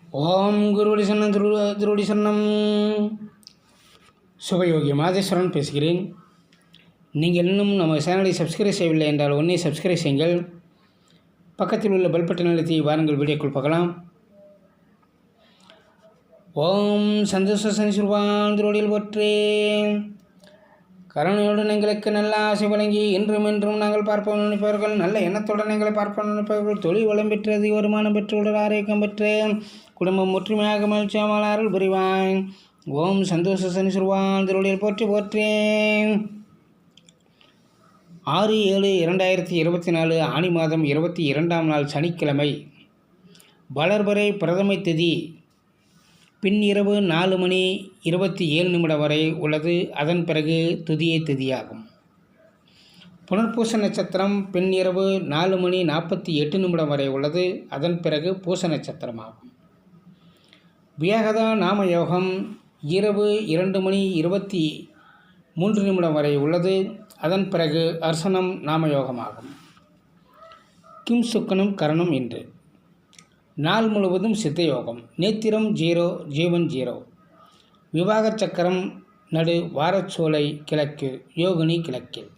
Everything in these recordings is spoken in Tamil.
ஓம் குருவடி சரணம் திருவடி சரணம். சுபயோகி மாதேஸ்வரன் பேசுகிறேன். நீங்கள் இன்னும் நம்ம சேனலை சப்ஸ்கிரைப் செய்யவில்லை என்றால் உடனே சப்ஸ்கிரைப் செய்யுங்கள். பக்கத்தில் உள்ள பெல் பட்டன் அழுத்தி வாருங்கள், வீடியோக்குள் பார்க்கலாம். ஓம் சந்தோஷ சனி சிறுவான் திருவடியில் போற்றேன். கருணையுடன் எங்களுக்கு நல்ல ஆசை வழங்கி இன்றும் என்றும் நாங்கள் பார்ப்போம் நினைப்பவர்கள், நல்ல எண்ணத்துடன் எங்களை பார்ப்போம் நினைப்பவர்கள், தொழில் வளம் பெற்று அதிக வருமானம் பெற்று உடல் ஆரோக்கியம் பெற்று குடும்பம் ஒற்றுமையாக மகிழ்ச்சியாமல் அருள் புரிவான். ஓம் சந்தோஷ சனி சிறுவான் திருவடியில் போற்றி போற்றேன். 6/7/2024 ஆனி மாதம் 22ஆம் நாள் சனிக்கிழமை, வளர்பறை பிரதமை திதி பின் இரவு 4:27 வரை உள்ளது. அதன் பிறகு துதியை திதியாகும். புனர்பூச நட்சத்திரம் பின் இரவு 4:48 வரை உள்ளது. அதன் பிறகு பூச நட்சத்திரமாகும். வியாகதா நாம யோகம் இரவு 2:23 வரை உள்ளது. அதன் பிறகு அர்சனம் நாம யோகமாகும். கிம் சுக்கனும் கரணம் இன்று. நாள் முழுவதும் சித்த யோகம். நேத்திரம் 0, ஜீவன் 0. விவாக சக்கரம் நடு, வாரச்சோலை கிழக்கு, யோகினி கிழக்கில்.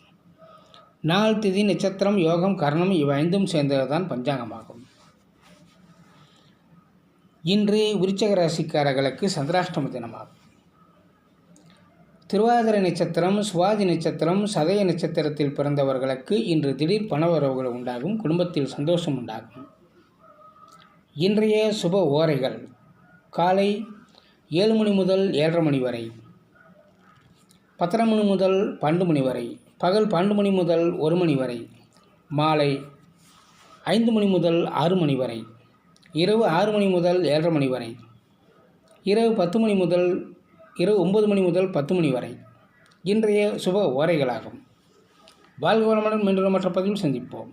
நாள், திதி, நட்சத்திரம், யோகம், கரணம் இவை 5 சேர்ந்ததுதான் பஞ்சாங்கமாகும். இன்று விருச்சிக ராசிக்காரர்களுக்கு சந்திராஷ்டம தினமாகும். திருவாதிரை நட்சத்திரம், சுவாதி நட்சத்திரம், சதய நட்சத்திரத்தில் பிறந்தவர்களுக்கு இன்று திடீர் பணவரவுகள் உண்டாகும். குடும்பத்தில் சந்தோஷம் உண்டாகும். இன்றைய சுப ஓரைகள்: காலை 7 மணி முதல் 7:30 மணி வரை, 10:30 மணி முதல் 12 மணி வரை, பகல் 12 மணி முதல் 1 மணி வரை, மாலை 5 மணி முதல் 6 மணி வரை, இரவு 6 மணி முதல் 7:30 மணி வரை, இரவு 9 மணி முதல் 10 மணி வரை இன்றைய சுப ஓரைகளாகும். வாழ்க வளமுடன். மீண்டும் மற்ற பதிவில் சந்திப்போம்.